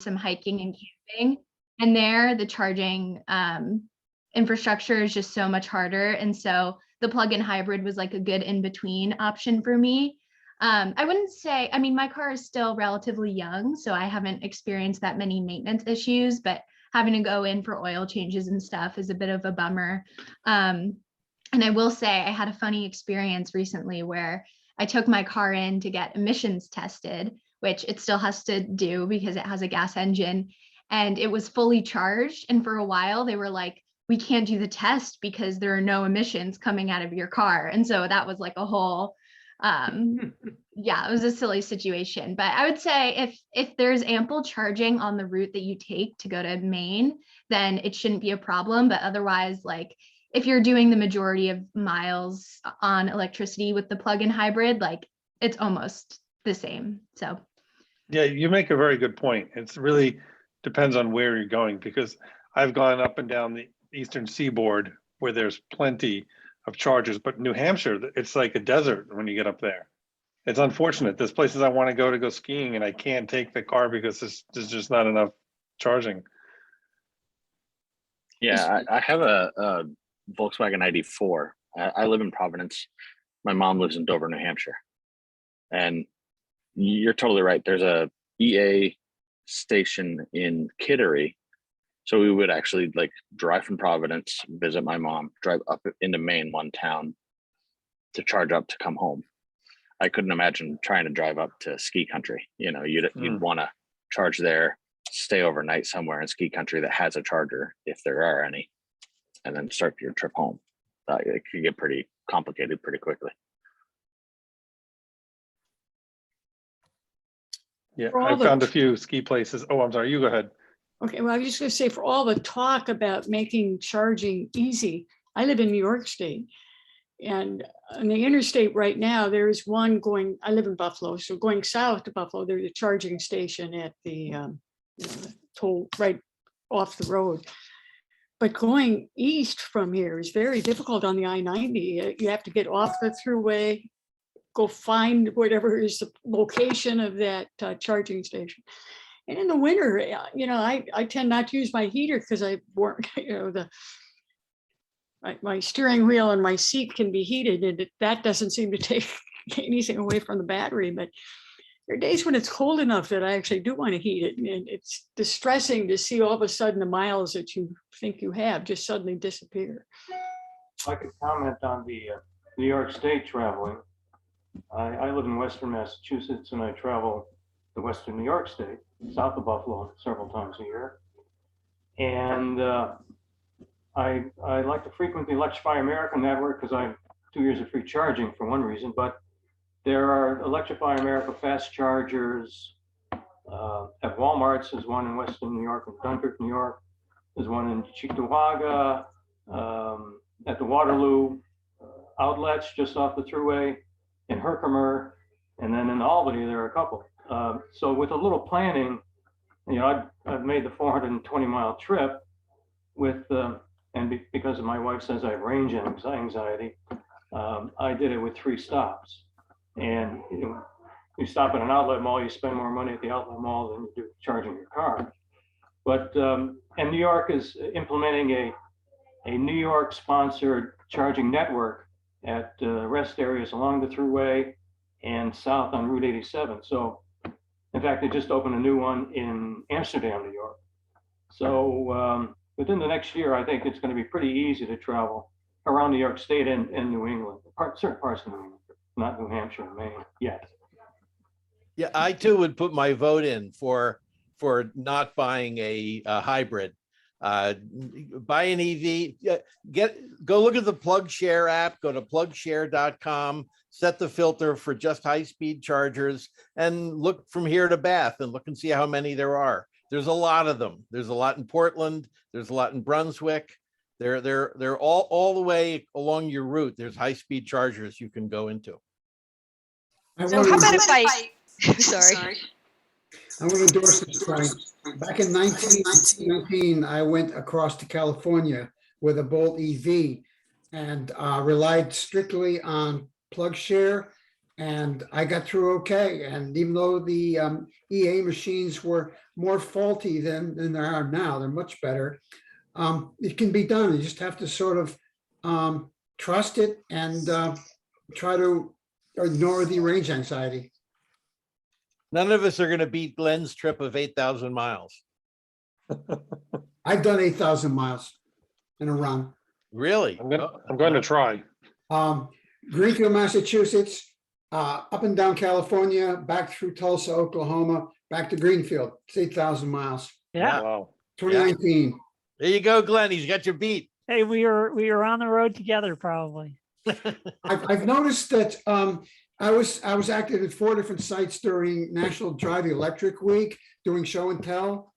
some hiking and camping. And there, the charging infrastructure is just so much harder. And so the plug-in hybrid was like a good in-between option for me. I wouldn't say, I mean, my car is still relatively young, so I haven't experienced that many maintenance issues, but having to go in for oil changes and stuff is a bit of a bummer. And I will say I had a funny experience recently where I took my car in to get emissions tested, which it still has to do because it has a gas engine, and it was fully charged. And for a while they were like, we can't do the test because there are no emissions coming out of your car. And so that was like a whole, yeah, it was a silly situation. But I would say if there's ample charging on the route that you take to go to Maine, then it shouldn't be a problem. But otherwise, like if you're doing the majority of miles on electricity with the plug-in hybrid, like it's almost the same. So yeah, you make a very good point. It's really depends on where you're going, because I've gone up and down the eastern seaboard where there's plenty of chargers, but New Hampshire, it's like a desert when you get up there. It's unfortunate. There's places I want to go skiing and I can't take the car because there's just not enough charging. Yeah, I have a Volkswagen ID4. I live in Providence. My mom lives in Dover, New Hampshire. And you're totally right. There's a EA station in Kittery. So we would actually like drive from Providence, visit my mom, drive up into Maine, one town, to charge up to come home. I couldn't imagine trying to drive up to ski country. You know, you'd want to charge there, stay overnight somewhere in ski country that has a charger, if there are any, and then start your trip home. It could get pretty complicated pretty quickly. Yeah, I found a few ski places. Oh, I'm sorry, you go ahead. Okay, well, I was just going to say, for all the talk about making charging easy, I live in New York State, and on the interstate right now, there is one going, I live in Buffalo, so going south to Buffalo, there's a charging station at the toll right off the road. But going east from here is very difficult on the I-90. You have to get off the thruway, go find whatever is the location of that charging station. And in the winter, you know, I tend not to use my heater because I work, you know, my steering wheel and my seat can be heated, and that doesn't seem to take anything away from the battery. But there are days when it's cold enough that I actually do want to heat it. And it's distressing to see all of a sudden the miles that you think you have just suddenly disappear. I could comment on the New York State traveling. I live in Western Massachusetts, and I travel to Western New York State, south of Buffalo, several times a year. And I like to frequent the Electrify America network because I have 2 years of free charging for one reason, but there are Electrify America fast chargers at Walmart's. There's one in Western New York and Dunkirk, New York. There's one in Cheektowaga, at the Waterloo outlets just off the thruway, in Herkimer, and then in Albany there are a couple. So with a little planning, you know, I've made the 420-mile trip with, because my wife says I have range anxiety, I did it with 3 stops. And you know, you stop at an outlet mall, you spend more money at the outlet mall than you do charging your car. But and New York is implementing a New York-sponsored charging network at rest areas along the thruway and south on Route 87. So, in fact, they just opened a new one in Amsterdam, New York. So within the next year, I think it's going to be pretty easy to travel around New York State and New England, certain parts of New England, not New Hampshire and Maine yet. Yeah, I too would put my vote in for not buying a hybrid. Buy an EV. Go look at the PlugShare app. Go to plugshare.com. Set the filter for just high-speed chargers, and look from here to Bath and look and see how many there are. There's a lot of them. There's a lot in Portland. There's a lot in Brunswick. They're all the way along your route. There's high-speed chargers you can go into. So how about if I, sorry. I want to endorse this point. Back in 1919, I went across to California with a Bolt EV and relied strictly on PlugShare And I got through okay. And even though the EA machines were more faulty than there are now, they're much better. It can be done. You just have to sort of trust it and try to ignore the range anxiety. None of us are going to beat Glenn's trip of 8,000 miles. I've done 8,000 miles in a run. Really? I'm going to try. Greenfield, Massachusetts, up and down California, back through Tulsa, Oklahoma, back to Greenfield. It's 8,000 miles. Yeah. Wow. 2019. There you go, Glenn. He's got your beat. Hey, we were on the road together probably. I've noticed that I was active at 4 different sites during National Drive Electric Week, doing show and tell.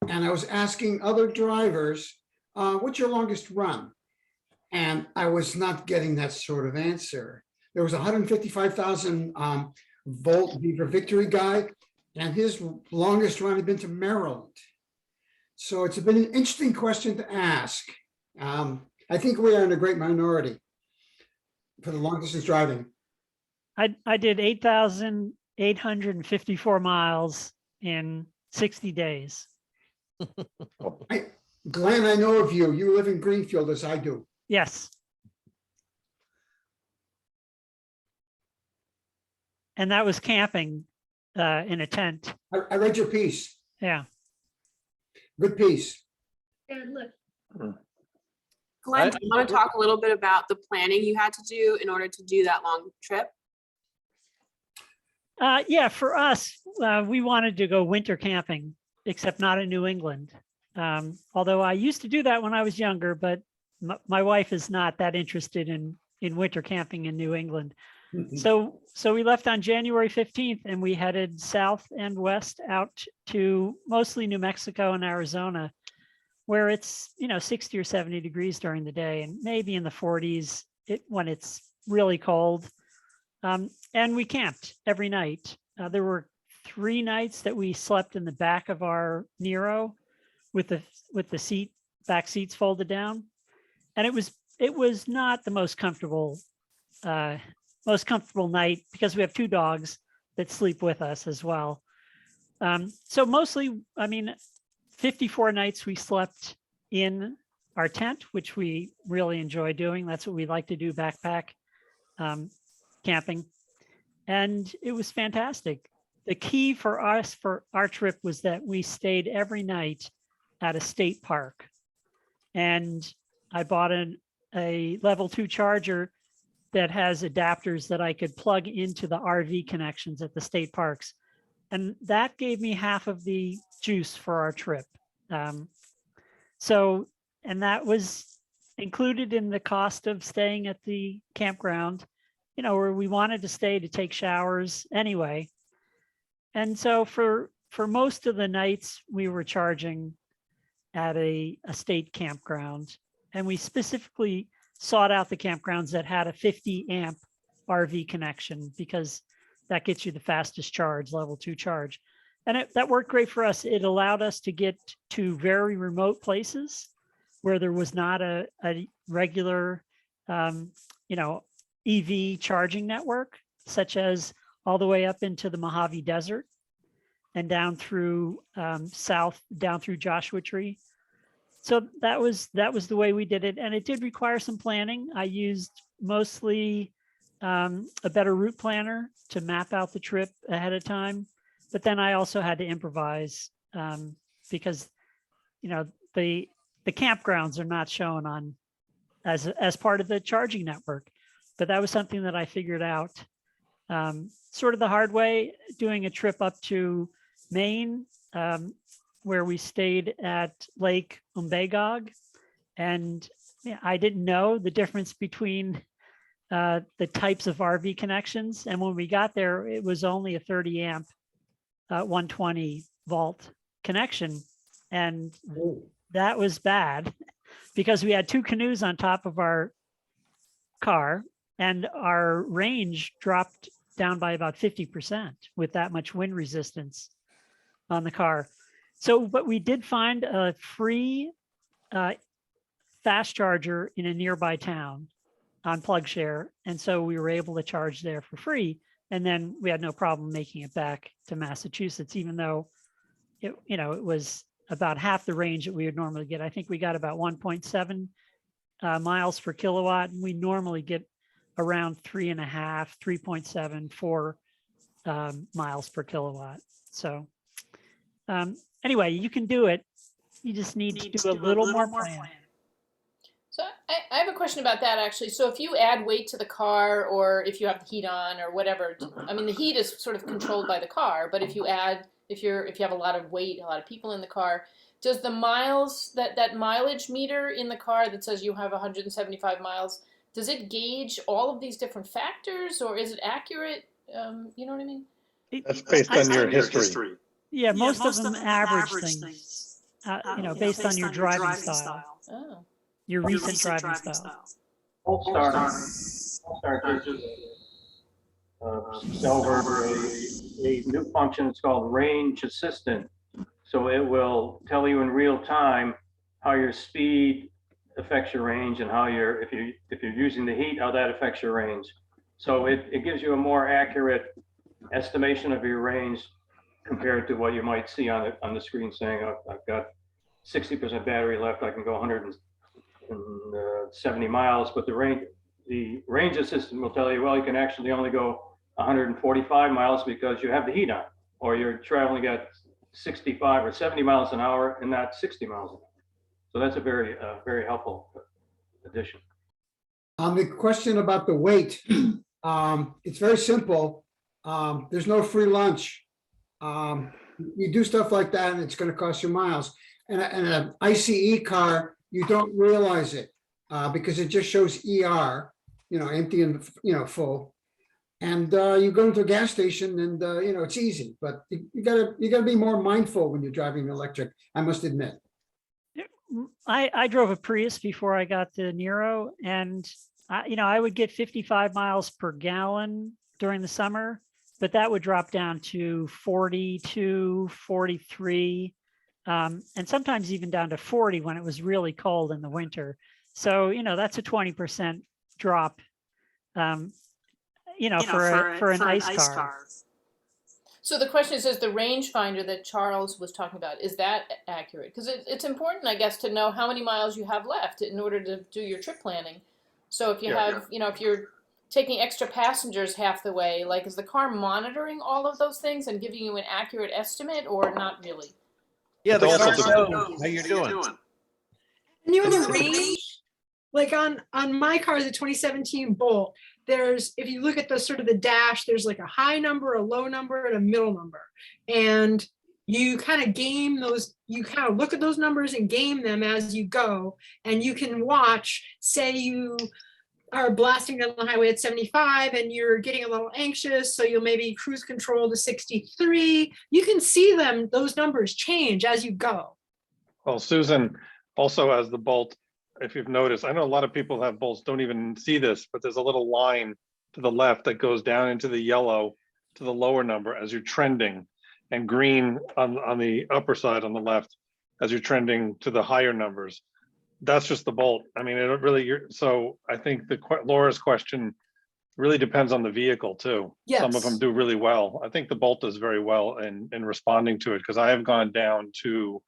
And I was asking other drivers, what's your longest run? And I was not getting that sort of answer. There was a 155,000 volt Beaver Victory guy, and his longest run had been to Maryland. So it's been an interesting question to ask. I think we are in a great minority for the long distance driving. I did 8,854 miles in 60 days. Glenn, I know of you. You live in Greenfield as I do. Yes. And that was camping in a tent. I read your piece. Yeah. Good piece. Look. Glenn, do you want to talk a little bit about the planning you had to do in order to do that long trip? Yeah, for us, we wanted to go winter camping, except not in New England. Although I used to do that when I was younger, but my wife is not that interested in winter camping in New England. So we left on January 15th and we headed south and west out to mostly New Mexico and Arizona, where it's, 60 or 70 degrees during the day and maybe in the 40s when it's really cold. And we camped every night. There were 3 nights that we slept in the back of our Nero with the back seats folded down. And it was not the most comfortable night because we have 2 dogs that sleep with us as well. So mostly, 54 nights we slept in our tent, which we really enjoy doing. That's what we like to do, backpack camping. And it was fantastic. The key for us for our trip was that we stayed every night at a state park. And I bought a level 2 charger that has adapters that I could plug into the RV connections at the state parks. And that gave me half of the juice for our trip. And that was included in the cost of staying at the campground, where we wanted to stay to take showers anyway. And so for most of the nights we were charging at a state campground, and we specifically sought out the campgrounds that had a 50 amp RV connection because that gets you the fastest charge, level 2 charge. And that worked great for us. It allowed us to get to very remote places where there was not a regular, EV charging network, such as all the way up into the Mojave Desert and down through south, down through Joshua Tree. So that was the way we did it. And it did require some planning. I used mostly a better route planner to map out the trip ahead of time. But then I also had to improvise because, the campgrounds are not shown on as part of the charging network. But that was something that I figured out sort of the hard way, doing a trip up to Maine, where we stayed at Lake Umbagog. And I didn't know the difference between the types of RV connections. And when we got there, it was only a 30 amp 120 volt connection. And that was bad because we had 2 canoes on top of our car and our range dropped down by about 50% with that much wind resistance on the car. So, but we did find a free fast charger in a nearby town on PlugShare. And so we were able to charge there for free And then we had no problem making it back to Massachusetts, even though it, it was about half the range that we would normally get. I think we got about 1.7 miles per kilowatt, and we normally get around 3.5, 3.7, 4 miles per kilowatt. So anyway, you can do it. You just need to do a little more planning. So I have a question about that actually. So if you add weight to the car, or if you have the heat on or whatever, I mean, the heat is sort of controlled by the car, but if you have a lot of weight, a lot of people in the car, does the miles, that mileage meter in the car that says you have 175 miles, does it gauge all of these different factors, or is it accurate? You know what I mean? That's based on your history. Yeah, most of them average things, based on your driving style. Oh. Your recent driving style. Polestar just over a new function. It's called Range Assistant. So it will tell you in real time how your speed affects your range, and how if you're using the heat, how that affects your range. So it gives you a more accurate estimation of your range compared to what you might see on the screen saying, I've got 60% battery left, I can go 170 miles, but the range assistant will tell you, well, you can actually only go 145 miles because you have the heat on, or you're traveling at 65 or 70 miles an hour and not 60 miles an hour. So that's a very helpful addition. On the question about the weight, it's very simple. There's no free lunch. You do stuff like that and it's going to cost you miles. And an ICE car, you don't realize it because it just shows ER, empty and full. And you go into a gas station and it's easy, but you gotta be more mindful when you're driving electric, I must admit. I drove a Prius before I got the Nero, and I would get 55 miles per gallon during the summer, but that would drop down to 42, 43, and sometimes even down to 40 when it was really cold in the winter. So, that's a 20% drop, for an ICE car. So the question is the rangefinder that Charles was talking about, is that accurate? Because it's important, I guess, to know how many miles you have left in order to do your trip planning. So if you if you're taking extra passengers half the way, like, is the car monitoring all of those things and giving you an accurate estimate, or not really? Yeah, the It's car also knows how you're doing. And the range, like on my car is a 2017 Bolt. If you look at the sort of the dash, there's like a high number, a low number, and a middle number. And you kind of game those, you kind of look at those numbers and game them as you go. And you can watch, say you are blasting down the highway at 75 and you're getting a little anxious, so you'll maybe cruise control to 63. You can see those numbers change as you go. Well, Susan also has the Bolt. If you've noticed, I know a lot of people have Bolts, don't even see this, but there's a little line to the left that goes down into the yellow to the lower number as you're trending, and green on the upper side on the left as you're trending to the higher numbers. That's just the Bolt. I mean, it really, so I think Laura's question really depends on the vehicle too. Yes. Some of them do really well. I think the Bolt does very well in responding to it, because I have gone down to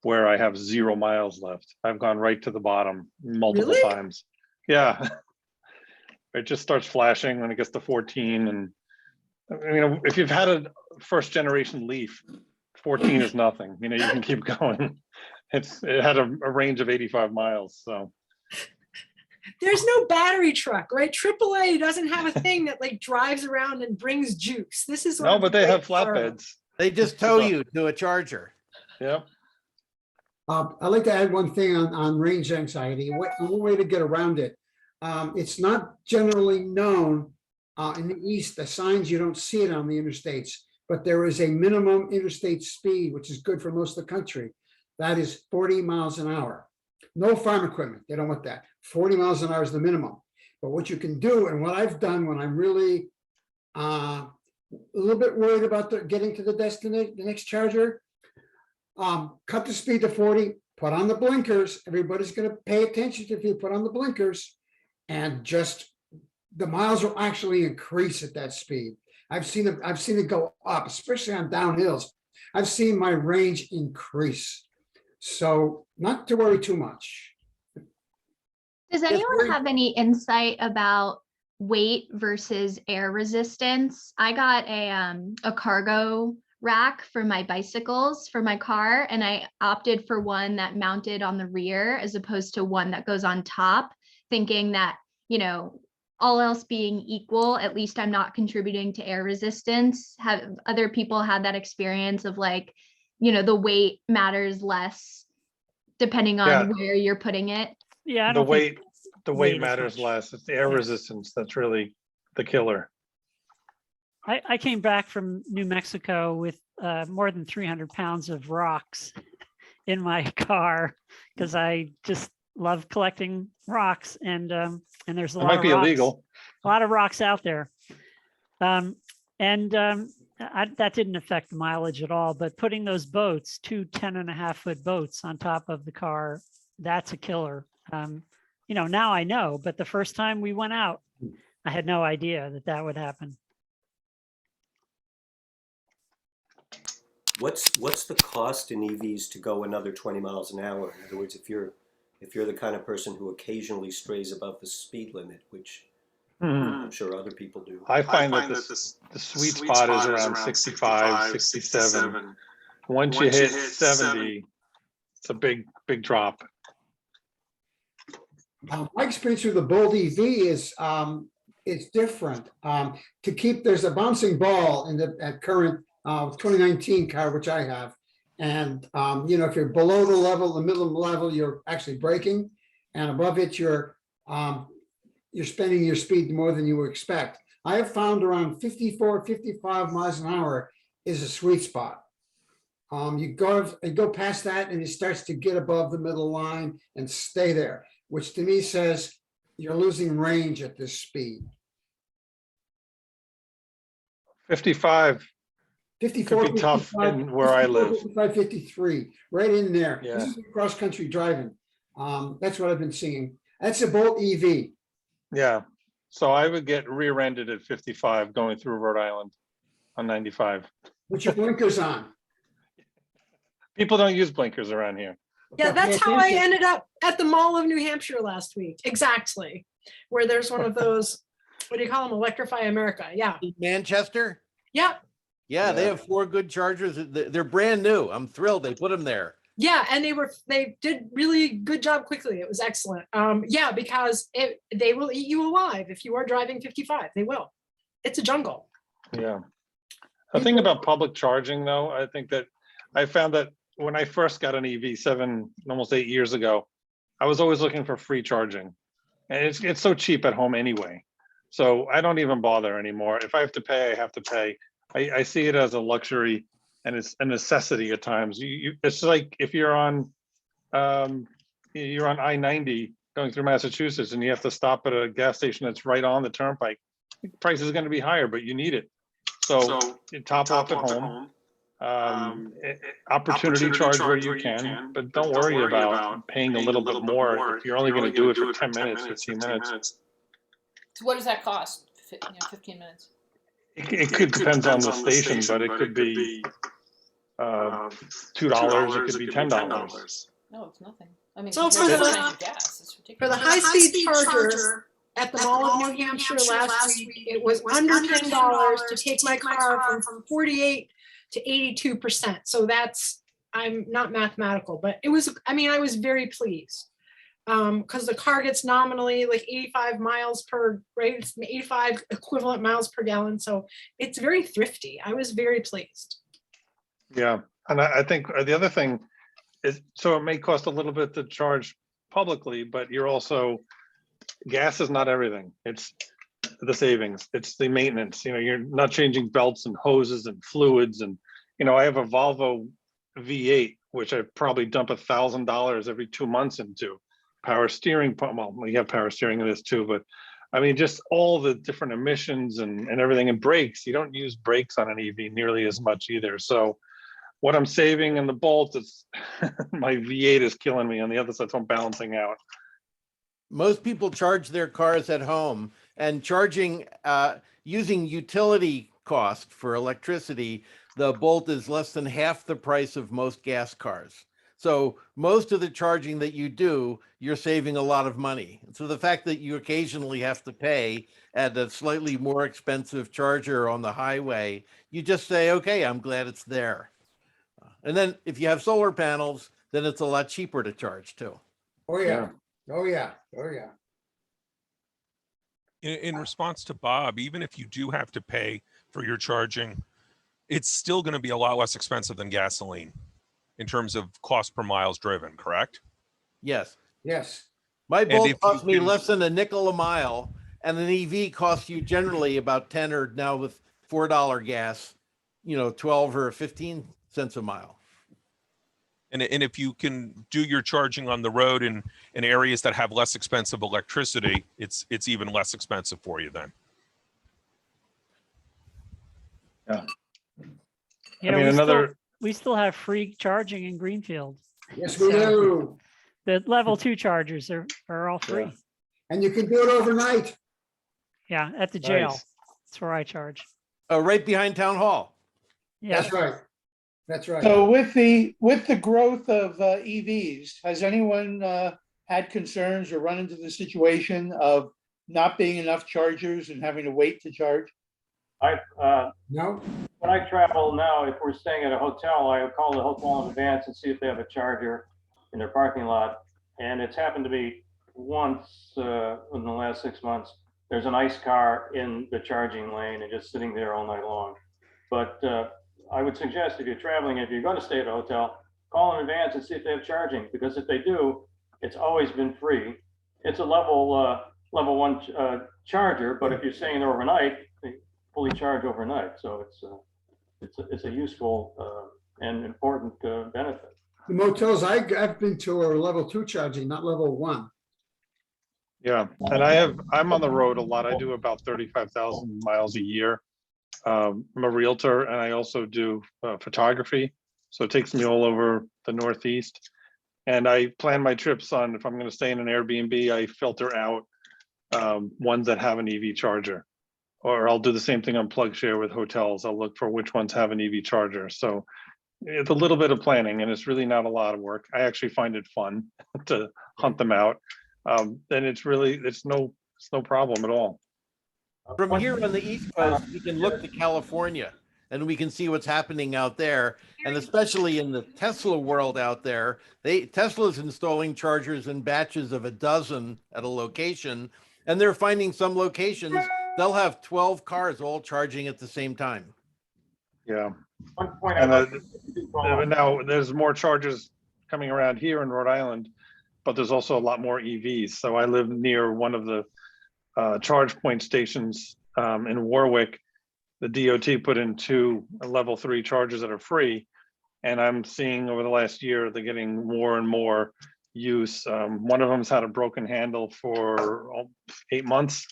where I have 0 miles left. I've gone right to the bottom multiple times. Yeah. It just starts flashing when it gets to 14. And if you've had a first generation Leaf, 14 is nothing. You can keep going. It had a range of 85 miles. So there's no battery truck, right? AAA doesn't have a thing that like drives around and brings juice. This is no, but they have flatbeds. They just tow you to a charger. Yep. I'd like to add one thing on range anxiety. One way to get around it. It's not generally known in the East, the signs, you don't see it on the interstates, but there is a minimum interstate speed, which is good for most of the country. That is 40 miles an hour. No farm equipment, they don't want that. 40 miles an hour is the minimum. But what you can do, and what I've done when I'm really a little bit worried about getting to the destination, the next charger, cut the speed to 40, put on the blinkers. Everybody's going to pay attention if you put on the blinkers, and just the miles will actually increase at that speed. I've seen it go up, especially on downhills. I've seen my range increase. So not to worry too much. Does Yes, anyone very- have any insight about weight versus air resistance? I got a cargo rack for my bicycles for my car, and I opted for one that mounted on the rear as opposed to one that goes on top, thinking that, you know, all else being equal, at least I'm not contributing to air resistance. Have other people had that experience of like, you know, the weight matters less depending on Yeah. where you're putting it? Yeah, I The don't think weight weight is matters much. less. It's the air Yeah. resistance that's really the killer. I came back from New Mexico with more than 300 pounds of rocks in my car because I just love collecting rocks, and there's a It lot might of be rocks, illegal. a lot of rocks out there. That didn't affect the mileage at all, but putting those boats, 2 10.5-foot boats on top of the car, that's a killer. You know, now I know, but the first time we went out, I had no idea that that would happen. What's the cost in EVs to go another 20 miles an hour? In other words, if you're the kind of person who occasionally strays above the speed limit, which I'm sure other people do. I find that the sweet spot is around 65, 67. Once you hit 70, it's a big drop. My experience with the Bolt EV is it's different. To keep, there's a bouncing ball in the current 2019 car, which I have. And you know, if you're below the level, the middle of the level, you're actually braking, and above it, you're spending your speed more than you would expect. I have found around 54, 55 miles an hour is a sweet spot. You go past that and it starts to get above the middle line and stay there, which to me says you're losing range at this speed. 55 54, could be tough 55, in where I 54, live. 55, 53, right in there. Yeah. This is cross-country driving. That's what I've been seeing. That's a Bolt EV. Yeah. So I would get rear-ended at 55 going through Rhode Island on 95. Put your blinkers on. People don't use blinkers around here. Yeah, Pay that's how I attention. ended up at the Mall of New Hampshire last week. Exactly. Where there's one of those, what do you call them? Electrify America. Yeah. Manchester? Yeah. Yeah, they Yeah. have 4 good chargers. They're brand new. I'm thrilled they put them there. Yeah. And they did really good job quickly. It was excellent. Yeah, because they will eat you alive if you are driving 55. They will. It's a jungle. Yeah. The thing about public charging, though, I think that I found that when I first got an EV almost 8 years ago, I was always looking for free charging. And it's so cheap at home anyway. So I don't even bother anymore. If I have to pay, I have to pay. I see it as a luxury, and it's a necessity at times. It's like if you're on I-90 going through Massachusetts and you have to stop at a gas station that's right on the turnpike, the price is going to be higher, but you need it. So you top off at home. Opportunity charge where you can, but don't worry about paying a little bit more if you're only going to do it for 10 minutes, 15 minutes. So what does that cost? 15 minutes. It could depends on the station, but it could be $2, it could be $10. No, it's nothing. I mean, So compared for to the- the price of gas, it's For ridiculous. the high-speed charger at the Mall of New Hampshire last week, it was under $10 to take my car from 48 to 82%. So that's, I'm not mathematical, but it was, I mean, I was very pleased. Because the car gets nominally like 85 miles per, right? It's 85 equivalent miles per gallon. So it's very thrifty. I was very pleased. Yeah, and I think the other thing is, so it may cost a little bit to charge publicly, but you're also, gas is not everything. It's the savings, it's the maintenance. You know, you're not changing belts and hoses and fluids. And, you know, I have a Volvo V8, which I probably dump $1,000 every 2 months into. Power steering, well, we have power steering in this too, but I mean, just all the different emissions and everything, and brakes. You don't use brakes on an EV nearly as much either. So what I'm saving in the Bolt is my V8 is killing me on the other side, so I'm balancing out. Most people charge their cars at home, and charging using utility cost for electricity, the Bolt is less than half the price of most gas cars. So most of the charging that you do, you're saving a lot of money. So the fact that you occasionally have to pay at a slightly more expensive charger on the highway, you just say, okay, I'm glad it's there. And then if you have solar panels, then it's a lot cheaper to charge too. Oh, yeah. Oh, yeah. Oh, yeah. In response to Bob, even if you do have to pay for your charging, it's still going to be a lot less expensive than gasoline in terms of cost per miles driven, correct? Yes. Yes. My And Bolt if costs you me can- less than a nickel a mile, and an EV costs you generally about 10 or now with $4 gas, 12 or 15 cents a mile. And if you can do your charging on the road in areas that have less expensive electricity, it's even less expensive for you then. Yeah, mean, we still have free charging in Greenfield. Yes, we do. The level 2 chargers are all free. Yeah. And you can do it overnight. Yeah, at the jail. Nice. That's where I charge. Oh, right behind Town Hall. Yeah. That's right. That's right. So with the growth of EVs, has anyone had concerns or run into the situation of not being enough chargers and having to wait to charge? No. When I travel now, if we're staying at a hotel, I would call the hotel in advance and see if they have a charger in their parking lot. And it's happened to be once in the last 6 months, there's an ICE car in the charging lane and just sitting there all night long. But I would suggest if you're traveling, if you're going to stay at a hotel, call in advance and see if they have charging, because if they do, it's always been free. It's a level 1 charger, but if you're staying there overnight, they fully charge overnight. So it's a useful and important benefit. The motels I've been to are level 2 charging, not level 1. Yeah, and I'm on the road a lot. I do about 35,000 miles a year. I'm a realtor and I also do photography. So it takes me all over the Northeast. And I plan my trips on, if I'm going to stay in an Airbnb, I filter out ones that have an EV charger. Or I'll do the same thing on PlugShare with hotels. I'll look for which ones have an EV charger. So it's a little bit of planning and it's really not a lot of work. I actually find it fun to hunt them out. And it's no problem at all. From here on the East Coast, we can look to California and we can see what's happening out there. And especially in the Tesla world out there, Tesla's installing chargers in batches of a dozen at a location. And they're finding some locations, they'll have 12 cars all charging at the same time. Yeah. One point And now there's more chargers coming around here in Rhode Island, but there's also a lot more EVs. So I live near one of the charge point stations in Warwick. The DOT put in 2 level 3 chargers that are free. And I'm seeing over the last year, they're getting more and more use. One of them's had a broken handle for 8 months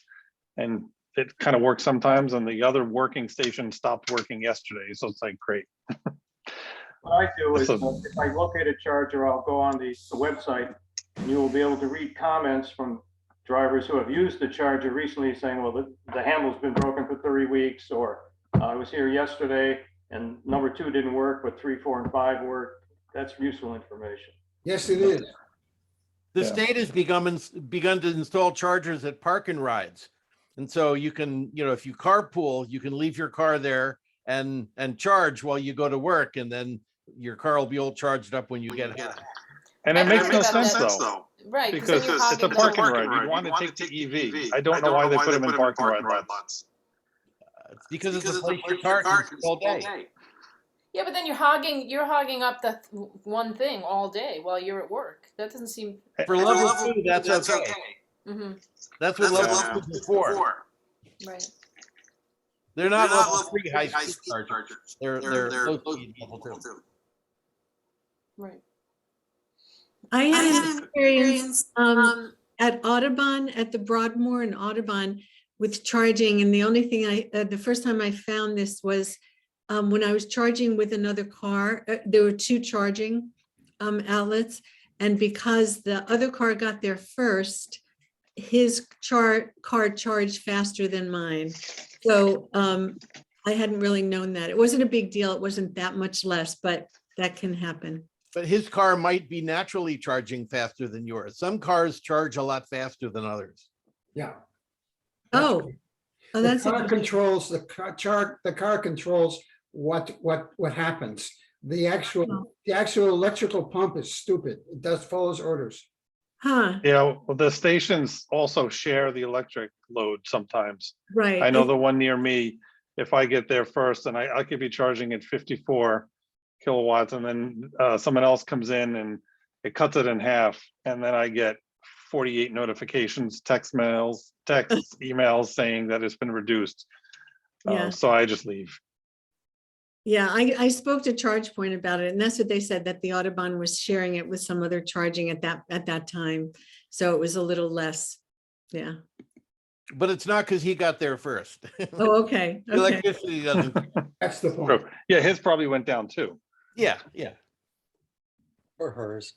and it kind of works sometimes. And the other working station stopped working yesterday. So it's like, great. What I do is if I locate a charger, I'll go on the website and you will be able to read comments from drivers who have used the charger recently saying, well, the handle's been broken for 30 weeks, or I was here yesterday and number 2 didn't work, but 3, 4, and 5 worked. That's useful information. Yes, it is. The state has begun to install chargers at park and rides. And so you can, if you carpool, you can leave your car there and charge while you go to work. And then your car will be all charged up when you get home. And it makes no sense though. Right. Because it's a parking ride. You want to take the EV. I don't know why they put them in parking ride lots. It's because it's a place you park all day. Yeah, but then you're hogging up the one thing all day while you're at work. That doesn't seem. For level 2, that's okay. Mm-hmm. That's what level 2 is for. Right. They're not level 3 high-speed chargers. They're low-speed level 2. Right. I had an experience at Audubon, at the Broadmoor and Audubon with charging. And the only thing the first time I found this was when I was charging with another car. There were 2 charging outlets. And because the other car got there first, his car charged faster than mine. So I hadn't really known that. It wasn't a big deal. It wasn't that much less, but that can happen. But his car might be naturally charging faster than yours. Some cars charge a lot faster than others. Yeah. Oh, The that's car interesting. controls, the car controls what happens. The actual electrical pump is stupid. It does follows orders. Huh, Yeah, well, the stations also share the electric load sometimes. right. I know the one near me, if I get there first and I could be charging at 54 kilowatts and then someone else comes in and it cuts it in half. And then I get 48 notifications, texts, emails saying that it's been reduced. Yeah. So I just leave. Yeah, I spoke to ChargePoint about it, and that's what they said, that the Audubon was sharing it with some other charging at that time. So it was a little less. Yeah. But it's not because he got there first. Oh, okay. The electricity doesn't. That's the point. Yeah, his probably went down too. Yeah, yeah. Or hers.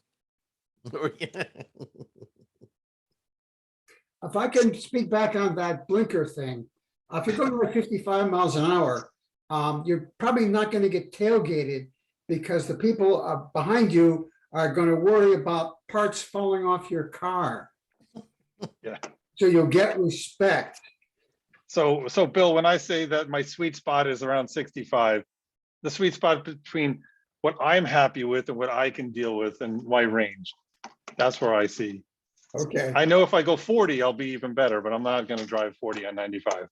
If I can speak back on that blinker thing, if you're going like 55 miles an hour, you're probably not going to get tailgated because the people behind you are going to worry about parts falling off your car. Yeah. So you'll get respect. So Bill, when I say that my sweet spot is around 65, the sweet spot between what I'm happy with and what I can deal with and my range, that's where I see. Okay. I know if I go 40, I'll be even better, but I'm not going to drive 40 on 95.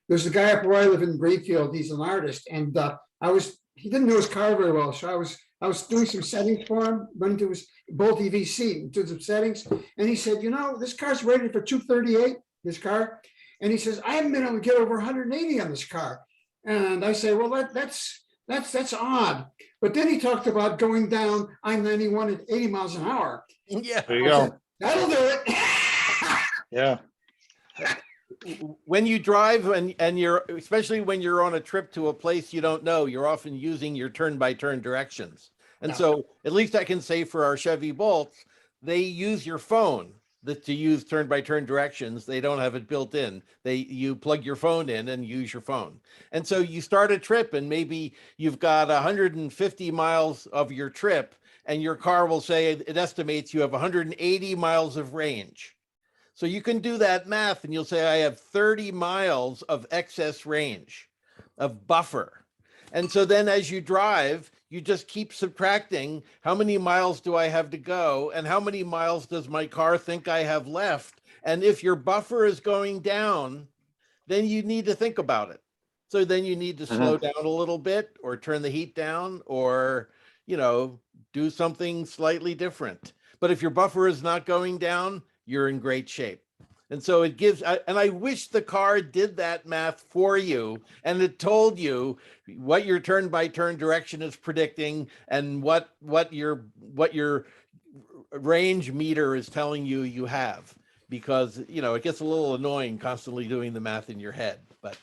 There's a guy up where I live in Greenfield. He's an artist, and he didn't know his car very well, so I was doing some settings for him, went into his Bolt EVC and did some settings, and he said, you know, this car's rated for 238, this car, and he says I haven't been able to get over 180 on this car, and I say, well, that's odd. But then he talked about going down I-91 at 80 miles an hour. Yeah, there you go. That'll do it. Yeah. When you drive and you're, especially when you're on a trip to a place you don't know, you're often using your turn-by-turn directions. And so at least I can say for our Chevy Bolts, they use your phone to use turn-by-turn directions. They don't have it built in. You plug your phone in and use your phone. And so you start a trip and maybe you've got 150 miles of your trip and your car will say it estimates you have 180 miles of range. So you can do that math and you'll say, I have 30 miles of excess range, of buffer. And so then as you drive, you just keep subtracting how many miles do I have to go and how many miles does my car think I have left? And if your buffer is going down, then you need to think about it. So then you need to slow down a little bit or turn the heat down or, do something slightly different. But if your buffer is not going down, you're in great shape. And so it gives, and I wish the car did that math for you and it told you what your turn-by-turn direction is predicting and what your range meter is telling you have, because it gets a little annoying constantly doing the math in your head. But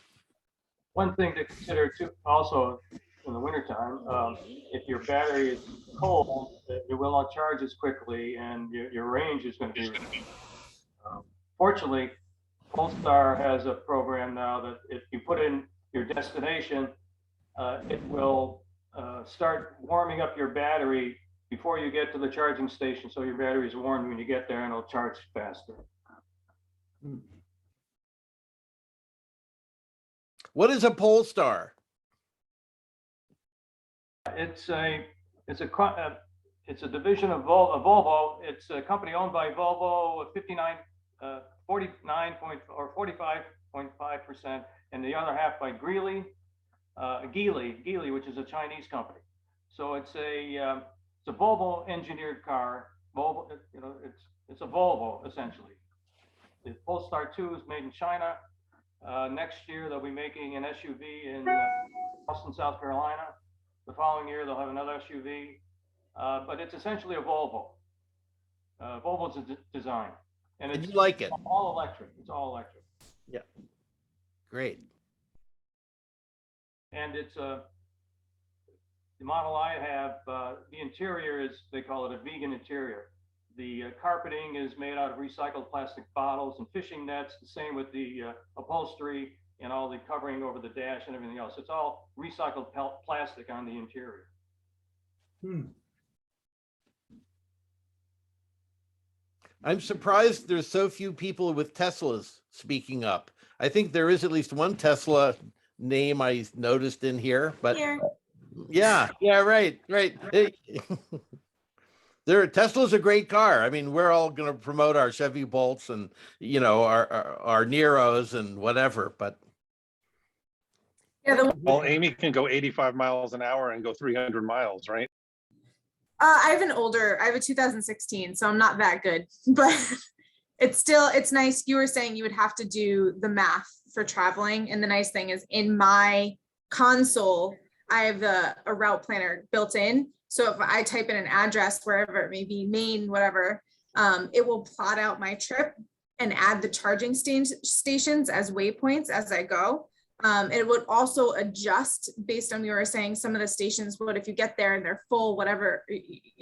one thing to consider too, also in the wintertime, if your battery is cold, it will not charge as quickly and your range is going to be reduced. Fortunately, Polestar has a program now that if you put in your destination, it will start warming up your battery before you get to the charging station. So your battery is warmed when you get there and it'll charge faster. what is a Polestar? It's a division of Volvo. It's a company owned by Volvo, 45.5%, and the other half by Geely, which is a Chinese company. So it's a Volvo engineered car. Volvo, it's a Volvo essentially. The Polestar 2 is made in China. Next year they'll be making an SUV in Austin, South Carolina. The following year they'll have another SUV, but it's essentially a Volvo. Volvo's a design. And it's you like it? All electric. It's all electric. Yeah. Great. And it's the model I have, the interior is, they call it a vegan interior. The carpeting is made out of recycled plastic bottles and fishing nets, the same with the upholstery. and all the covering over the dash and everything else. It's all recycled plastic on the interior. I'm surprised there's so few people with Teslas speaking up. I think there is at least one Tesla name I noticed in here, but Here. yeah, right. Tesla's a great car. I mean, we're all going to promote our Chevy Bolts and, you know, our Neros and whatever, but. Yeah, Well, Amy can go 85 miles an hour and go 300 miles, right? I have a 2016, so I'm not that good, but it's nice. You were saying you would have to do the math for traveling. And the nice thing is in my console, I have a route planner built in. So if I type in an address, wherever it may be, Maine, whatever, it will plot out my trip and add the charging stations as waypoints as I go. It would also adjust based on, you were saying, some of the stations, but if you get there and they're full, whatever,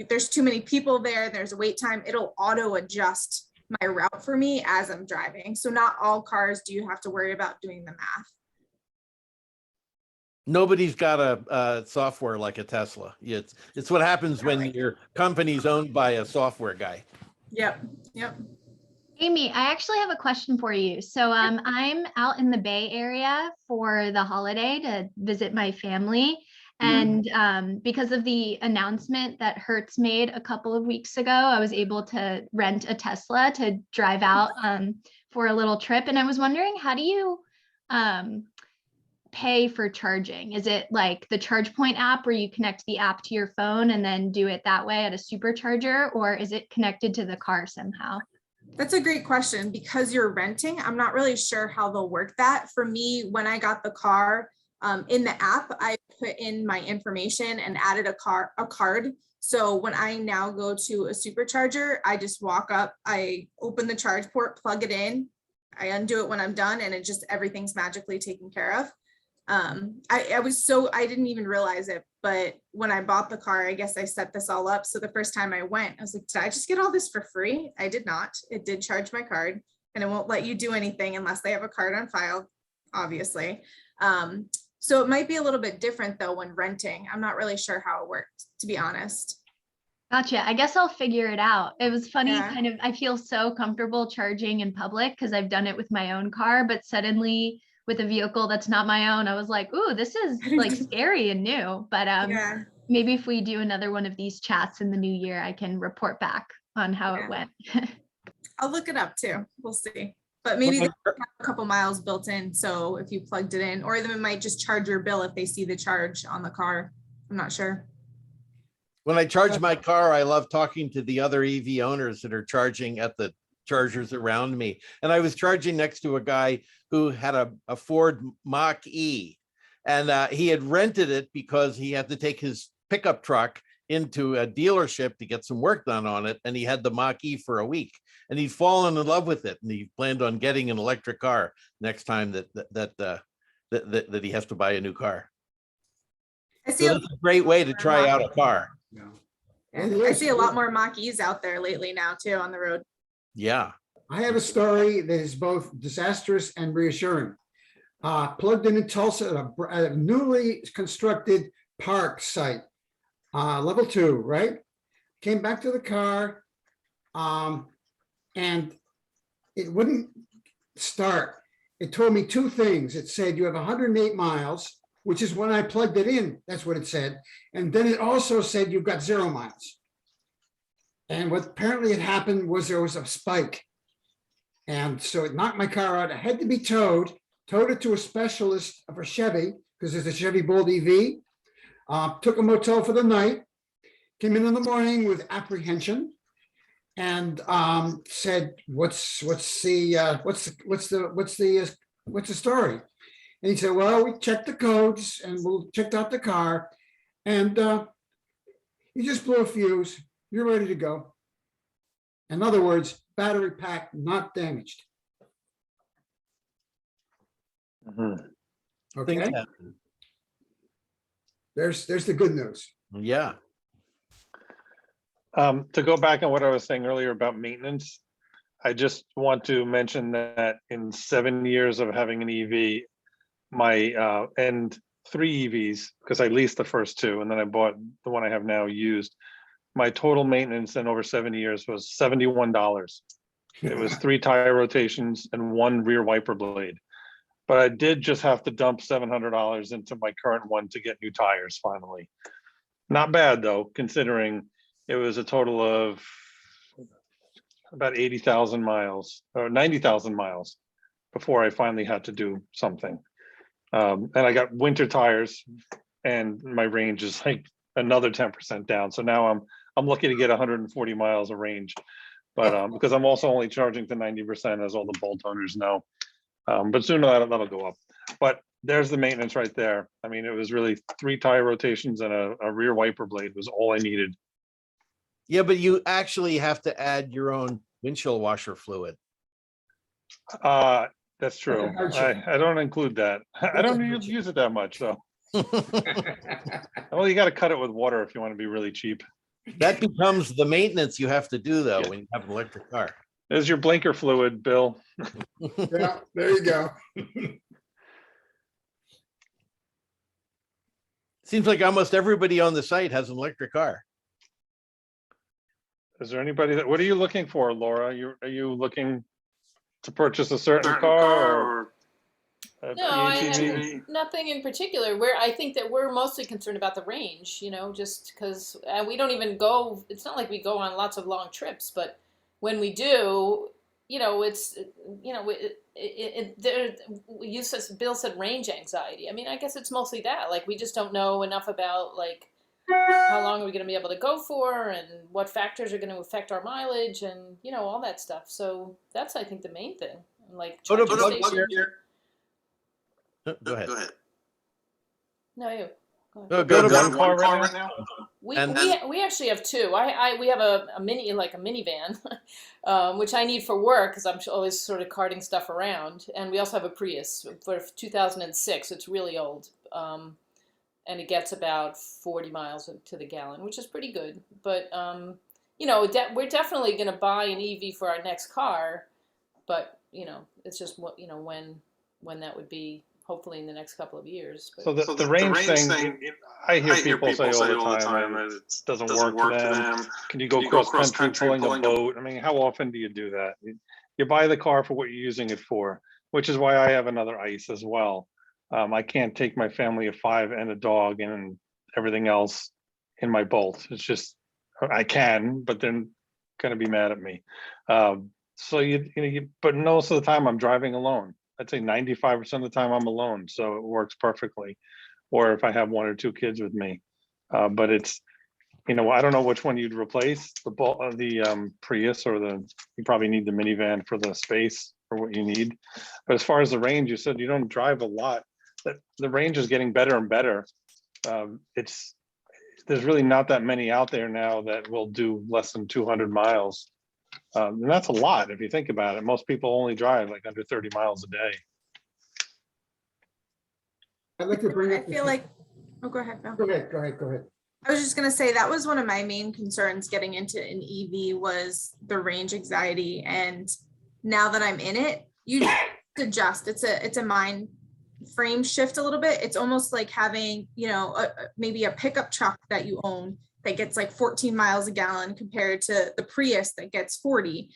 there's too many people there, there's a wait time, it'll auto adjust my route for me as I'm driving. So not all cars do you have to worry about doing the math. Nobody's got a software like a Tesla. It's what happens when your company's owned by a software guy. Yep. Amy, I actually have a question for you. So I'm out in the Bay Area for the holiday to visit my family. And because of the announcement that Hertz made a couple of weeks ago, I was able to rent a Tesla to drive out for a little trip. And I was wondering, how do you pay for charging? Is it like the ChargePoint app where you connect the app to your phone and then do it that way at a supercharger, or is it connected to the car somehow? That's a great question. Because you're renting, I'm not really sure how they'll work that. For me, when I got the car, in the app, I put in my information and added a card. So when I now go to a supercharger, I just walk up, I open the charge port, plug it in, I undo it when I'm done, and it just, everything's magically taken care of. I didn't even realize it, but when I bought the car, I guess I set this all up. So the first time I went, I was like, did I just get all this for free? I did not. It did charge my card, and it won't let you do anything unless they have a card on file, obviously. So it might be a little bit different though when renting. I'm not really sure how it worked, to be honest. Gotcha. I guess I'll figure it out. It was funny, Yeah. kind of, I feel so comfortable charging in public because I've done it with my own car, but suddenly with a vehicle that's not my own, I was like, ooh, this is like scary and new. But Yeah. maybe if we do another one of these chats in the new year, I can report back on how it went. I'll look it up too. We'll see. But maybe they have a couple miles built in. So if you plugged it in, or they might just charge your bill if they see the charge on the car. I'm not sure. When I charge my car, I love talking to the other EV owners that are charging at the chargers around me. And I was charging next to a guy who had a Ford Mach-E, and he had rented it because he had to take his pickup truck into a dealership to get some work done on it. And he had the Mach-E for a week, and he'd fallen in love with it. And he planned on getting an electric car next time that he has to buy a new car. So that's a great way to try out a car. I see a lot more Mach-E's out there lately now too on the road. Yeah. I have a story that is both disastrous and reassuring. Plugged in Tulsa at a newly constructed park site, level 2, right? Came back to the car, and it wouldn't start. It told me two things. It said you have 108 miles, which is when I plugged it in. That's what it said. And then it also said you've got 0 miles. And what apparently had happened was there was a spike. And so it knocked my car out. It had to be towed it to a specialist for Chevy, because there's a Chevy Bolt EV. Took a motel for the night, came in the morning with apprehension, and said, what's the story? And he said, well, we checked the codes and we'll checked out the car, and you just blew a fuse. You're ready to go. In other words, battery pack not damaged. Okay. There's the good news. Yeah. To go back on what I was saying earlier about maintenance, I just want to mention that in 7 years of having an EV, and 3 EVs, because I leased the first 2 and then I bought the one I have now used. My total maintenance in over 7 years was $71. It was 3 tire rotations and 1 rear wiper blade. But I did just have to dump $700 into my current one to get new tires finally. Not bad though, considering it was a total of about 80,000 miles or 90,000 miles before I finally had to do something. And I got winter tires and my range is like another 10% down. So now I'm lucky to get 140 miles of range, but because I'm also only charging to 90%, as all the Bolt owners know. But soon that'll go up. But there's the maintenance right there. I mean, it was really 3 tire rotations and a rear wiper blade was all I needed. Yeah, but you actually have to add your own windshield washer fluid. That's true. I don't include that. I don't use it that much, though. Well, you got to cut it with water if you want to be really cheap. That becomes the maintenance you have to do, though, Yeah. when you have an electric car. There's your blinker fluid, Bill. Yeah, there you go. Seems like almost everybody on the site has an electric car. Is there anybody what are you looking for, Laura? Are you looking to purchase a certain car or No, I ATV? have nothing in particular. I think that we're mostly concerned about the range, just because we don't even go. It's not like we go on lots of long trips, but when we do, it's Bill said range anxiety. I mean, I guess it's mostly that. Like, we just don't know enough about how long are we going to be able to go for, and what factors are going to affect our mileage, and all that stuff. So that's, I think, the main thing. Like, Go to charging plug stations. here. Go ahead. No, you. Go Go to to one one car right now. We And- we actually have 2. We have a minivan, which I need for work because I'm always sort of carting stuff around, and we also have a Prius for 2006. It's really old, and it gets about 40 miles to the gallon, which is pretty good. But we're definitely going to buy an EV for our next car, but it's just when that would be. Hopefully in the next couple of years. But. So the range thing, I hear people say all the time that it doesn't work for them. Can you go cross country pulling a boat? I mean, how often do you do that? You buy the car for what you're using it for, which is why I have another ICE as well. I can't take my family of 5 and a dog and everything else in my Bolt. It's just, I can, but they're gonna be mad at me. So but most of the time I'm driving alone. I'd say 95% of the time I'm alone, so it works perfectly. Or if I have 1 or 2 kids with me, but it's, I don't know which one you'd replace, the Prius or you probably need the minivan for the space for what you need. But as far as the range, you said you don't drive a lot. The range is getting better and better. There's really not that many out there now that will do less than 200 miles. And that's a lot if you think about it. Most people only drive like under 30 miles a day. I'd like to bring I up. feel like, oh, go ahead, Bill. Go ahead. I was just gonna say that was one of my main concerns getting into an EV was the range anxiety. And now that I'm in it, you just adjust. It's a mind frame shift a little bit. It's almost like having, maybe a pickup truck that you own that gets like 14 miles a gallon compared to the Prius that gets 40.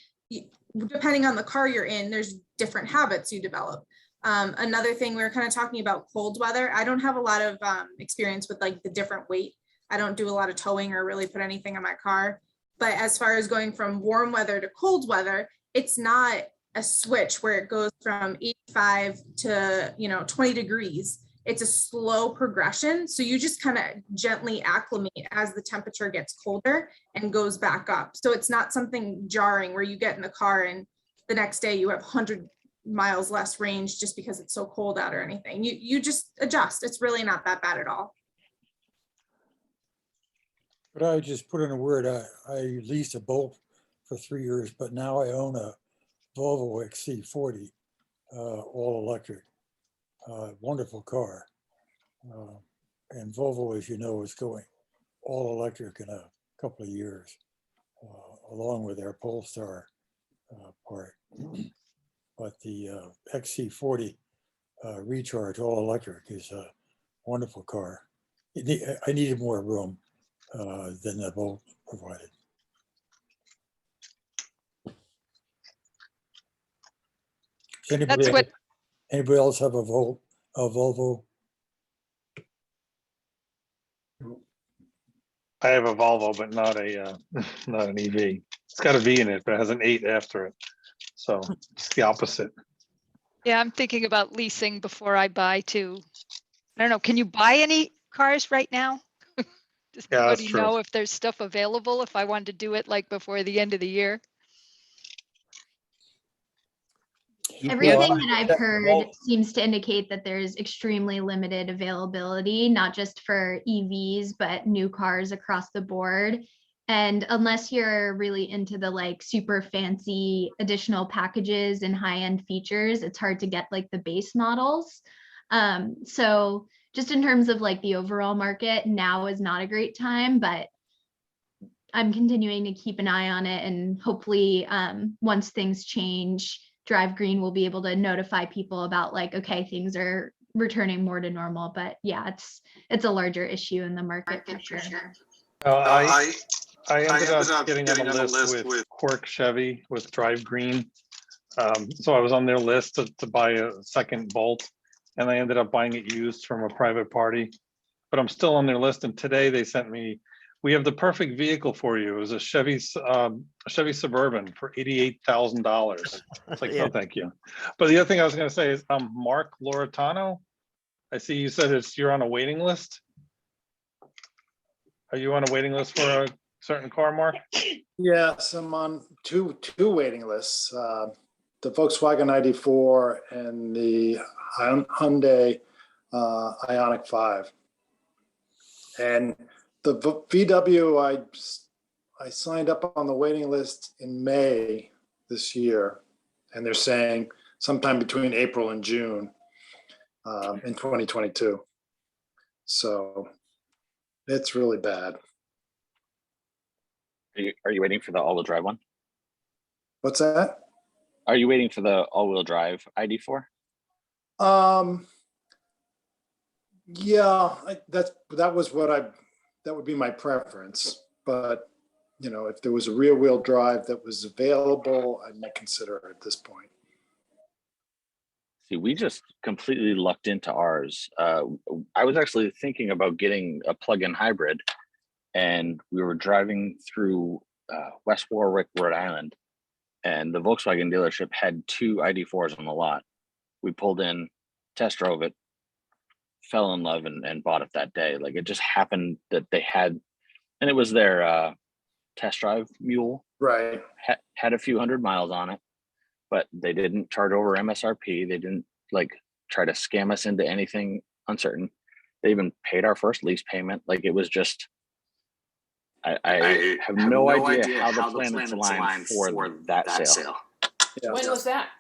Depending on the car you're in, there's different habits you develop. Another thing, we were kind of talking about cold weather. I don't have a lot of experience with like the different weight. I don't do a lot of towing or really put anything on my car. But as far as going from warm weather to cold weather, it's not a switch where it goes from 85 to 20 degrees. It's a slow progression. So you just kind of gently acclimate as the temperature gets colder and goes back up. So it's not something jarring where you get in the car and the next day you have 100 miles less range just because it's so cold out or anything. You just adjust. It's really not that bad at all. But I would just put in a word, I leased a Bolt for 3 years, but now I own a Volvo XC40, all electric. Wonderful car. And Volvo, as you know, is going all electric in a couple of years, along with their Polestar part. But the XC40 Recharge, all electric, is a wonderful car. I needed more room than the Volt provided. Does That's what, anybody else have a Volvo? I have a Volvo, but not a not an EV. It's got a V in it, but it has an 8 after it. So it's the opposite. yeah, I'm thinking about leasing before I buy too. I don't know, can you buy any cars right now? Does Yeah, that's anybody true. know if there's stuff available if I wanted to do it like before the end of the year? Everything that I've heard seems to indicate that there's extremely limited availability, not just for EVs, but new cars across the board. And unless you're really into the like super fancy additional packages and high-end features, it's hard to get like the base models. So just in terms of like the overall market, now is not a great time, but I'm continuing to keep an eye on it, and hopefully once things change, Drive Green will be able to notify people about like, okay, things are returning more to normal. But yeah, it's a larger issue in the market for sure. I ended up getting on the list with Quirk Chevy with Drive Green. So I was on their list to buy a second Bolt, and I ended up buying it used from a private party. But I'm still on their list, and today they sent me, we have the perfect vehicle for you. It was a Chevy Suburban for $88,000. It's like, no, thank you. But the other thing I was going to say is, Mark Loretano, I see you said you're on a waiting list. Are you on a waiting list for a certain car, Mark? Yes, I'm on two waiting lists. The Volkswagen ID4 and the Hyundai Ioniq 5. And the VW, I signed up on the waiting list in May this year, and they're saying sometime between April and June in 2022. So it's really bad. Are you waiting for the all-wheel drive one? What's that? Are you waiting for the all-wheel drive ID4? Yeah, that would be my preference. But you know, if there was a rear-wheel drive that was available, I might consider it at this point. See, we just completely lucked into ours. I was actually thinking about getting a plug-in hybrid, and we were driving through West Warwick, Rhode Island, and the Volkswagen dealership had 2 ID4s on the lot. We pulled in, test drove it, fell in love, and bought it that day. Like, it just happened that they had, and it was their test drive mule. Right. Had a few hundred miles on it, but they didn't charge over MSRP. They didn't like try to scam us into anything uncertain. They even paid our first lease payment. Like, it was just, I have no idea how the planets aligned for that sale. Yeah. When was that?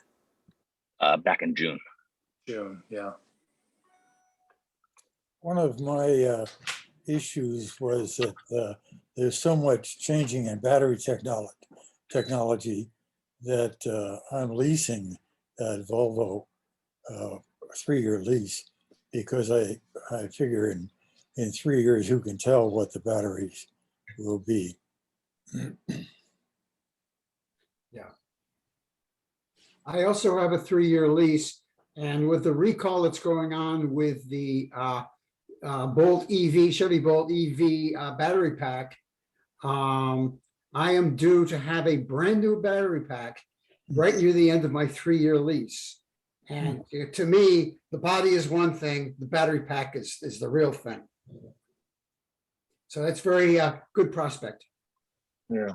Back in June. June, yeah. One of my issues was that there's so much changing in battery technology that I'm leasing that Volvo 3-year lease, because I figure in 3 years, who can tell what the batteries will be. Yeah. I also have a 3-year lease, and with the recall that's going on with the Bolt EV, Chevy Bolt EV battery pack, I am due to have a brand new battery pack right near the end of my 3-year lease. And to me, the body is one thing, the battery pack is the real thing. So that's very good prospect. Yeah.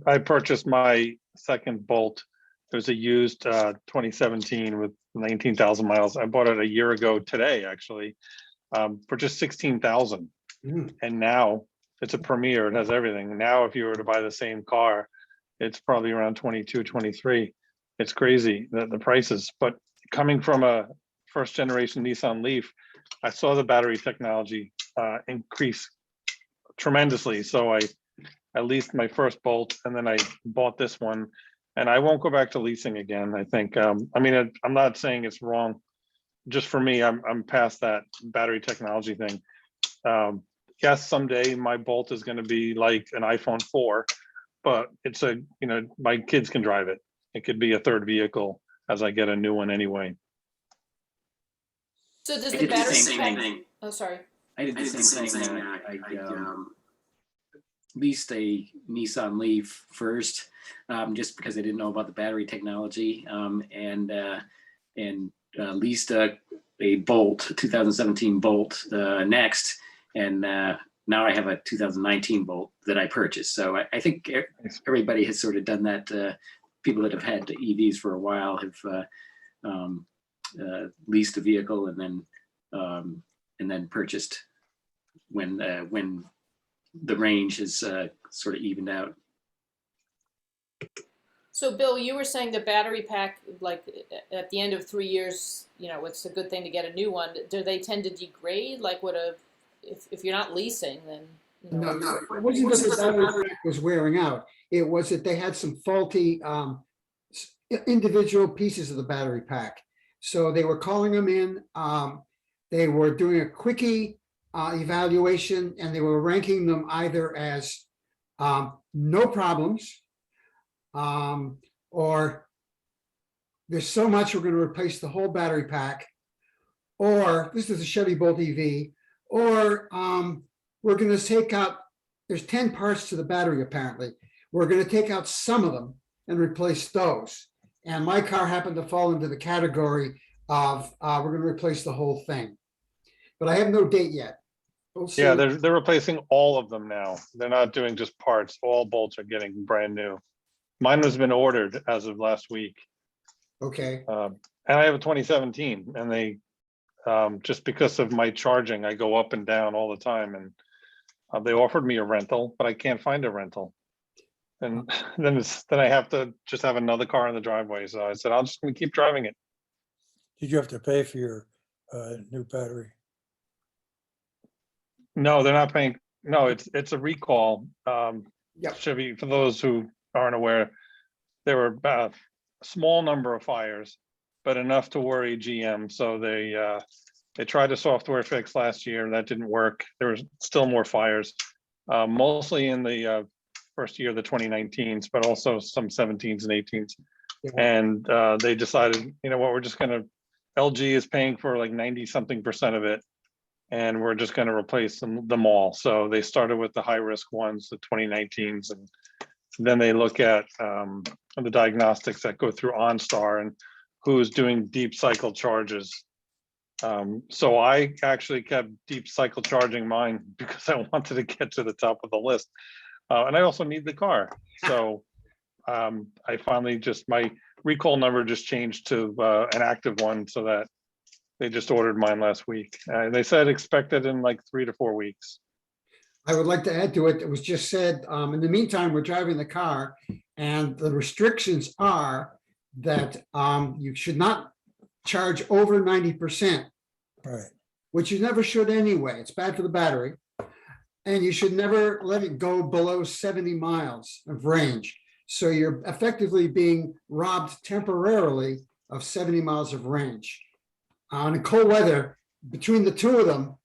I purchased my second Bolt. There's a used 2017 with 19,000 miles. I bought it a year ago today, actually, for just 16,000. And now it's a Premier. It has everything. Now, if you were to buy the same car, it's probably around 22, 23. It's crazy, the prices. But coming from a first generation Nissan Leaf, I saw the battery technology increase tremendously. So I leased my first Bolt, and then I bought this one. And I won't go back to leasing again. I think, I mean, I'm not saying it's wrong. Just for me, I'm past that battery technology thing. Yes, someday my Bolt is going to be like an iPhone 4, but it's a, you know, my kids can drive it. It could be a third vehicle as I get a new one anyway. So does I the did the battery same pack? thing. Oh, sorry. I did the same thing. I leased a Nissan Leaf first, just because I didn't know about the battery technology, and leased a Bolt, 2017 Bolt next, and now I have a 2019 Bolt that I purchased. So I think everybody has sort of done that. People that have had EVs for a while have leased a vehicle and then purchased when the range is sort of evened out. So Bill, you were saying the battery pack, like at the end of 3 years, you know, it's a good thing to get a new one. Do they tend to degrade? Like if you're not leasing, then, you know. No, it wasn't that the battery pack was wearing out. It was that they had some faulty individual pieces of the battery pack. So they were calling them in. They were doing a quickie evaluation, and they were ranking them either as no problems, or there's so much we're going to replace the whole battery pack, or this is a Chevy Bolt EV, or we're going to take out, there's 10 parts to the battery apparently. We're going to take out some of them and replace those. And my car happened to fall into the category of we're going to replace the whole thing. But I have no date yet. We'll see. Yeah, they're replacing all of them now. They're not doing just parts. All Bolts are getting brand new. Mine has been ordered as of last week. Okay. And I have a 2017, and they just because of my charging, I go up and down all the time, and they offered me a rental, but I can't find a rental. And then I have to just have another car in the driveway. So I said, I'm just going to keep driving it. Did you have to pay for your new battery? No, they're not paying. No, it's a recall. Yep. Chevy, for those who aren't aware, there were a small number of fires, but enough to worry GM. So they tried a software fix last year. That didn't work. There was still more fires, mostly in the first year of the 2019s, but also some 17s and 18s. And they decided, you know what, we're just going to, LG is paying for like 90-something% of it, and we're just going to replace them all. So they started with the high risk ones, the 2019s, and then they look at the diagnostics that go through OnStar and who's doing deep cycle charges. So I actually kept deep cycle charging mine because I wanted to get to the top of the list. And I also need the car. So I finally just, my recall number just changed to an active one, so that they just ordered mine last week. They said expect it in like 3 to 4 weeks. I would like to add to it. It was just said, in the meantime, we're driving the car, and the restrictions are that you should not charge over 90%, Right. which you never should anyway. It's bad for the battery. And you should never let it go below 70 miles of range. So you're effectively being robbed temporarily of 70 miles of range. In cold weather, between the two of them,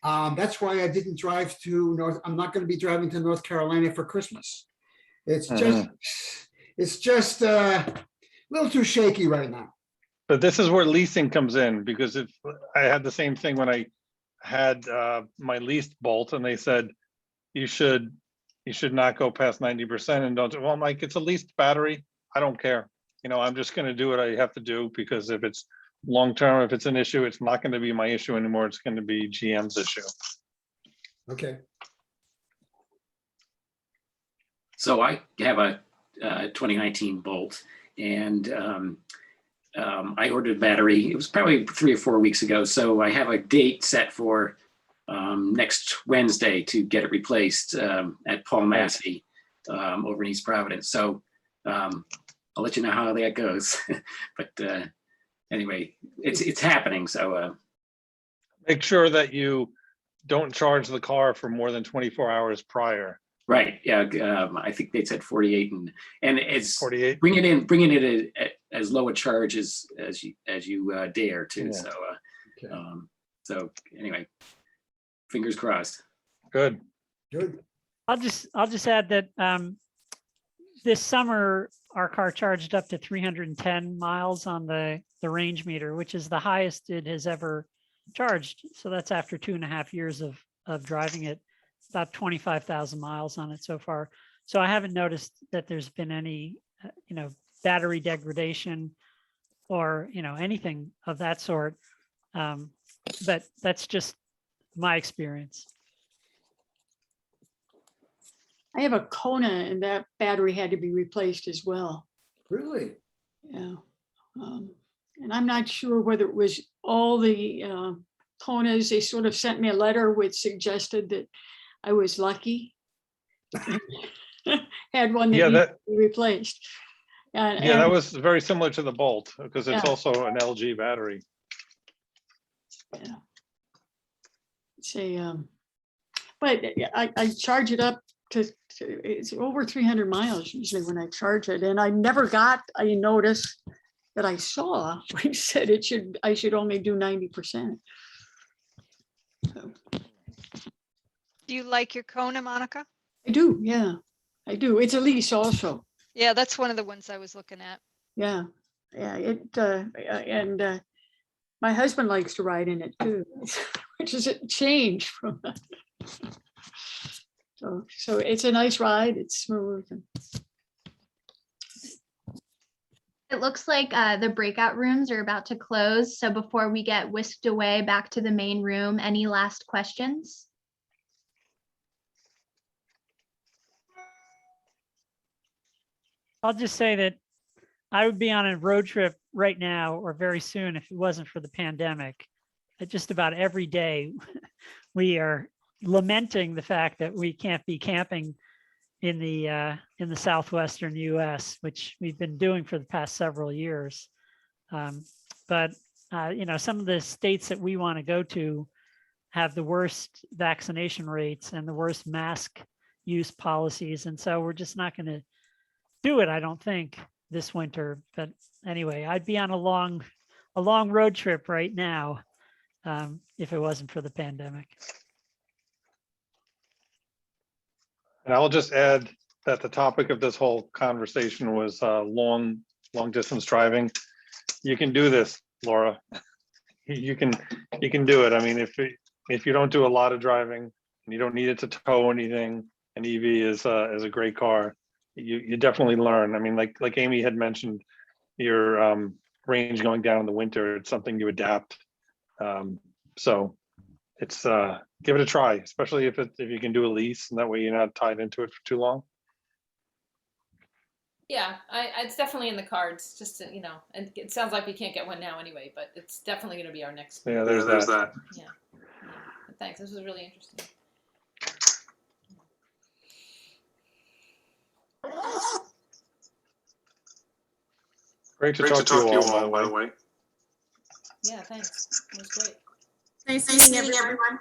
that's why I didn't drive to North. I'm not going to be driving to North Carolina for Christmas. It's just a little too shaky right now. But this is where leasing comes in, because if I had the same thing when I had my leased Bolt, and they said you should not go past 90% and don't. Well, I'm like, it's a leased battery. I don't care. You know, I'm just going to do what I have to do, because if it's long term, if it's an issue, it's not going to be my issue anymore. It's going to be GM's issue. Okay. So I have a 2019 Bolt, and I ordered a battery. It was probably 3 or 4 weeks ago. So I have a date set for next Wednesday to get it replaced at Paul Massey over in East Providence. So I'll let you know how that goes. But anyway, it's happening. So make sure that you don't charge the car for more than 24 hours prior. Right. Yeah. I think they said 48, and it's 48. bringing it as low a charge as you dare to. Yeah. So Okay. so anyway, fingers crossed. Good. Good. I'll just add that this summer our car charged up to 310 miles on the range meter, which is the highest it has ever charged. So that's after 2.5 years of driving it, about 25,000 miles on it so far. So I haven't noticed that there's been any, battery degradation or, anything of that sort. But that's just my experience. I have a Kona and that battery had to be replaced as well. Really? Yeah. And I'm not sure whether it was all the Konas. They sort of sent me a letter which suggested that I was lucky. Had one that Yeah, needed to be replaced. Yeah, that was very similar to the Bolt because it's Yeah. also an LG battery. Yeah. Say, but I charge it up to it's over 300 miles usually when I charge it, and I never got a notice that I saw which said I should only do 90%. So. Do you like your Kona, Monica? I do, yeah, I do. It's a lease also. Yeah, that's one of the ones I was looking at. Yeah, and my husband likes to ride in it too, which is a change from. So it's a nice ride. It's smooth. It looks like the breakout rooms are about to close. So before we get whisked away back to the main room, any last questions? I'll just say that I would be on a road trip right now or very soon if it wasn't for the pandemic. Just about every day we are lamenting the fact that we can't be camping in the southwestern U.S., which we've been doing for the past several years. But some of the states that we want to go to have the worst vaccination rates and the worst mask use policies, and so we're just not going to do it, I don't think, this winter. But anyway, I'd be on a long road trip right now if it wasn't for the pandemic. And I'll just add that the topic of this whole conversation was long distance driving. You can do this, Laura. You can do it. I mean, if you don't do a lot of driving and you don't need it to tow anything, an EV is a great car. You definitely learn. I mean, like Amy had mentioned, your range going down in the winter, it's something you adapt. So it's give it a try, especially if you can do a lease, and that way you're not tied into it for too long. Yeah, it's definitely in the cards. Just to, and it sounds like we can't get one now anyway, but it's definitely going to be our next. Yeah, there's that. Yeah. But thanks. This was really interesting. Great to talk to you all, by the way. Yeah, thanks. It was great. Nice meeting everyone.